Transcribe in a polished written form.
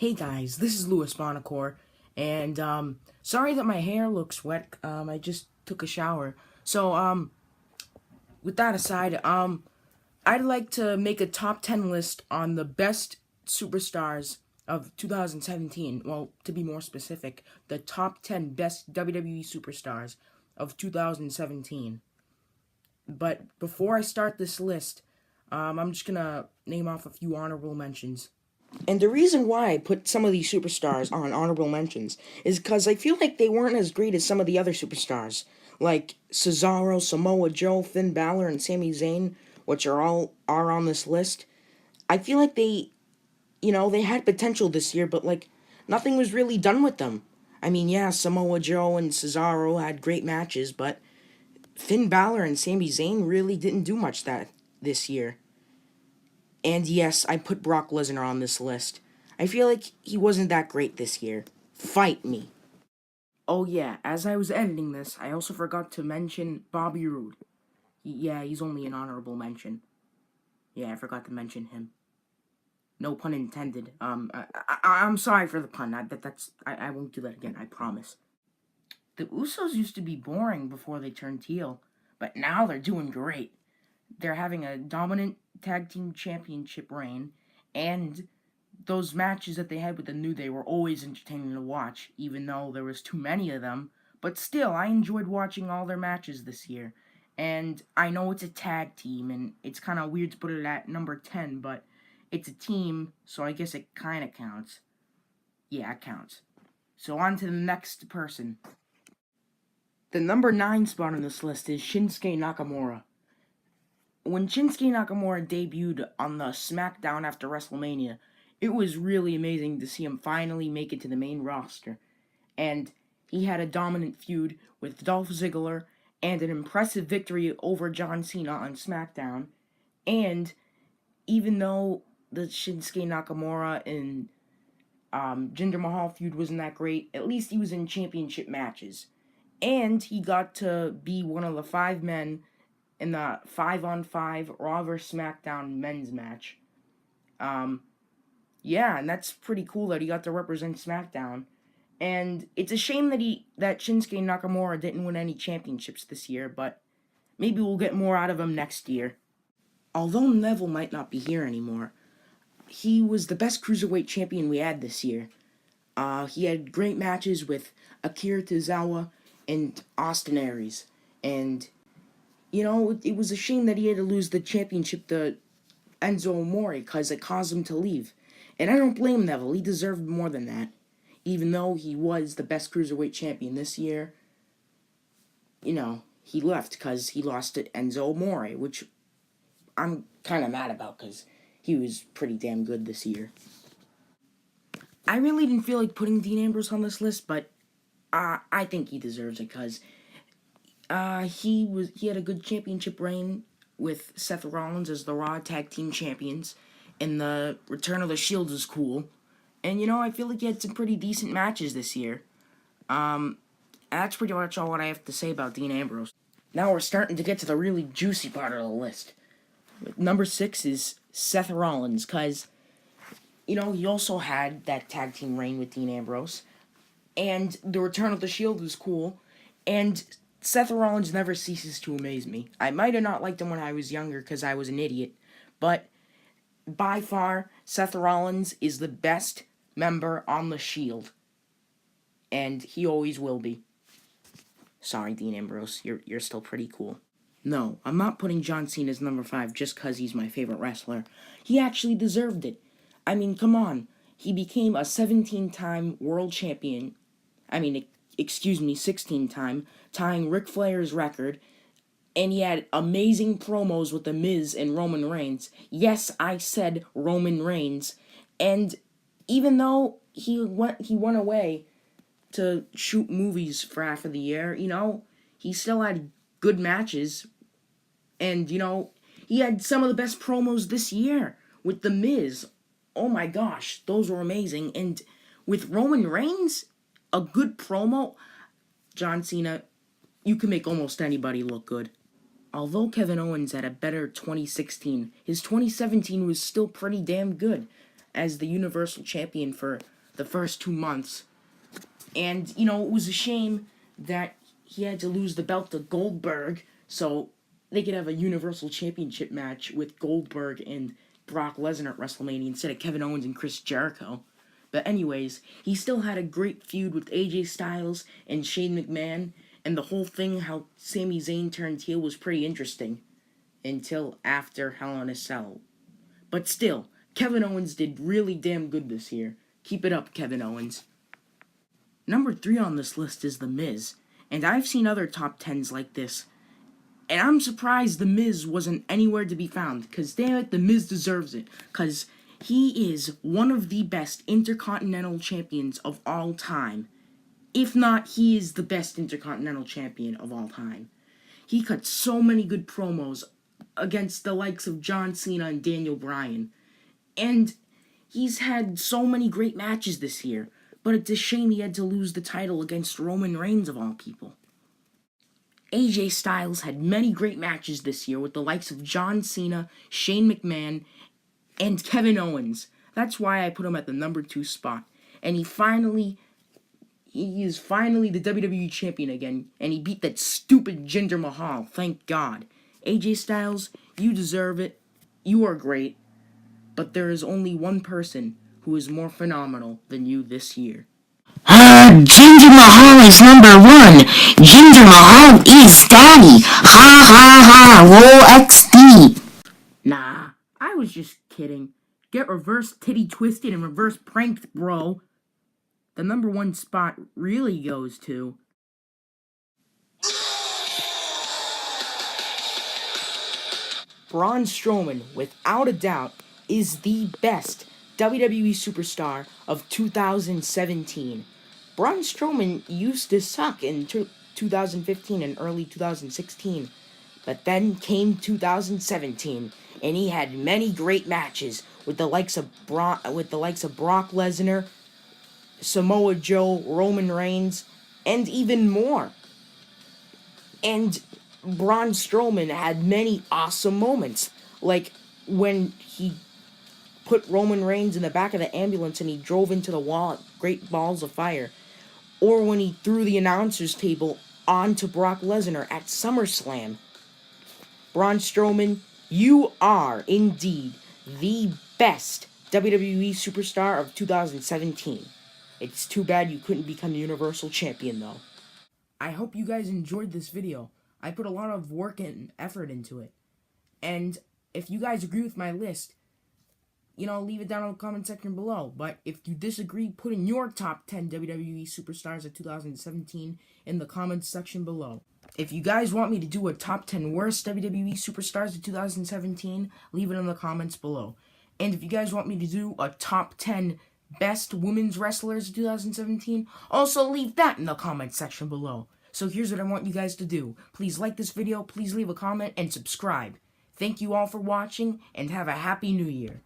Hey guys, this is Louis Bonacore, and sorry that my hair looks wet. I just took a shower. So with that aside, I'd like to make a top 10 list on the best superstars of 2017. Well, to be more specific, the top 10 best WWE superstars of 2017. But before I start this list, I'm just gonna name off a few honorable mentions. And the reason why I put some of these superstars on honorable mentions is because I feel like they weren't as great as some of the other superstars, like Cesaro, Samoa Joe, Finn Balor, and Sami Zayn, which are on this list. I feel like they had potential this year, but nothing was really done with them. I mean, yeah, Samoa Joe and Cesaro had great matches, but Finn Balor and Sami Zayn really didn't do much that this year. And yes, I put Brock Lesnar on this list. I feel like he wasn't that great this year. Fight me. Oh yeah, as I was editing this, I also forgot to mention Bobby Roode. Yeah, he's only an honorable mention. Yeah, I forgot to mention him. No pun intended. I'm sorry for the pun. I won't do that again. I promise. The Usos used to be boring before they turned heel, but now they're doing great. They're having a dominant tag team championship reign, and those matches that they had with the New Day were always entertaining to watch, even though there was too many of them. But still, I enjoyed watching all their matches this year. And I know it's a tag team, and it's kind of weird to put it at number 10, but it's a team, so I guess it kind of counts. Yeah, it counts. So on to the next person. The number 9 spot on this list is Shinsuke Nakamura. When Shinsuke Nakamura debuted on the SmackDown after WrestleMania, it was really amazing to see him finally make it to the main roster. And he had a dominant feud with Dolph Ziggler and an impressive victory over John Cena on SmackDown. And even though the Shinsuke Nakamura and Jinder Mahal feud wasn't that great, at least he was in championship matches. And he got to be one of the 5 men in the 5-on-5 Raw vs. SmackDown men's match. Yeah, and that's pretty cool that he got to represent SmackDown. And it's a shame that Shinsuke Nakamura didn't win any championships this year, but maybe we'll get more out of him next year. Although Neville might not be here anymore, he was the best cruiserweight champion we had this year. He had great matches with Akira Tozawa and Austin Aries, and it was a shame that he had to lose the championship to Enzo Amore because it caused him to leave. And I don't blame Neville. He deserved more than that. Even though he was the best cruiserweight champion this year, he left because he lost to Enzo Amore, which I'm kind of mad about because he was pretty damn good this year. I really didn't feel like putting Dean Ambrose on this list, but I think he deserves it because he had a good championship reign with Seth Rollins as the Raw Tag Team Champions, and the Return of the Shield was cool. And I feel like he had some pretty decent matches this year. That's pretty much all what I have to say about Dean Ambrose. Now we're starting to get to the really juicy part of the list. Number 6 is Seth Rollins, because he also had that tag team reign with Dean Ambrose, and the Return of the Shield was cool, and Seth Rollins never ceases to amaze me. I might have not liked him when I was younger because I was an idiot, but by far, Seth Rollins is the best member on the Shield, and he always will be. Sorry, Dean Ambrose, you're still pretty cool. No, I'm not putting John Cena as number 5 just because he's my favorite wrestler. He actually deserved it. I mean, come on. He became a 17-time world champion. 16-time, tying Ric Flair's record. And he had amazing promos with The Miz and Roman Reigns. Yes, I said Roman Reigns. And even though he went away to shoot movies for half of the year, he still had good matches. And, he had some of the best promos this year with The Miz. Oh my gosh, those were amazing. And with Roman Reigns, a good promo. John Cena, you can make almost anybody look good. Although Kevin Owens had a better 2016, his 2017 was still pretty damn good. as the Universal Champion for the first 2 months. And, you know, it was a shame that he had to lose the belt to Goldberg so they could have a Universal Championship match with Goldberg and Brock Lesnar at WrestleMania instead of Kevin Owens and Chris Jericho. But anyways, he still had a great feud with AJ Styles and Shane McMahon, and the whole thing how Sami Zayn turned heel was pretty interesting until after Hell in a Cell. But still, Kevin Owens did really damn good this year. Keep it up, Kevin Owens. Number 3 on this list is The Miz, and I've seen other top 10s like this, and I'm surprised The Miz wasn't anywhere to be found, because damn it, The Miz deserves it, because he is one of the best Intercontinental Champions of all time. If not, he is the best Intercontinental Champion of all time. He cut so many good promos against the likes of John Cena and Daniel Bryan. And he's had so many great matches this year, but it's a shame he had to lose the title against Roman Reigns of all people. AJ Styles had many great matches this year with the likes of John Cena, Shane McMahon, and Kevin Owens. That's why I put him at the number 2 spot. And he is finally the WWE Champion again, and he beat that stupid Jinder Mahal, thank God. AJ Styles, you deserve it. You are great. But there is only one person who is more phenomenal than you this year. Jinder Mahal is number 1. Jinder Mahal is daddy. Ha ha ha. Roll XD. Nah, I was just kidding. Get reverse titty twisted and reverse pranked, bro. The number 1 spot really goes to Braun Strowman, without a doubt, is the best WWE superstar of 2017. Braun Strowman used to suck in 2015 and early 2016, but then came 2017, and he had many great matches with the likes of Brock Lesnar, Samoa Joe, Roman Reigns, and even more. And Braun Strowman had many awesome moments, like when he put Roman Reigns in the back of the ambulance and he drove into the wall at Great Balls of Fire, or when he threw the announcer's table onto Brock Lesnar at SummerSlam. Braun Strowman, you are indeed the best WWE superstar of 2017. It's too bad you couldn't become Universal Champion, though. I hope you guys enjoyed this video. I put a lot of work and effort into it. And if you guys agree with my list, leave it down in the comment section below. But if you disagree, put in your top 10 WWE Superstars of 2017 in the comments section below. If you guys want me to do a top 10 worst WWE Superstars of 2017, leave it in the comments below. And if you guys want me to do a top 10 best women's wrestlers of 2017, also leave that in the comment section below. So here's what I want you guys to do. Please like this video, please leave a comment, and subscribe. Thank you all for watching, and have a Happy New Year.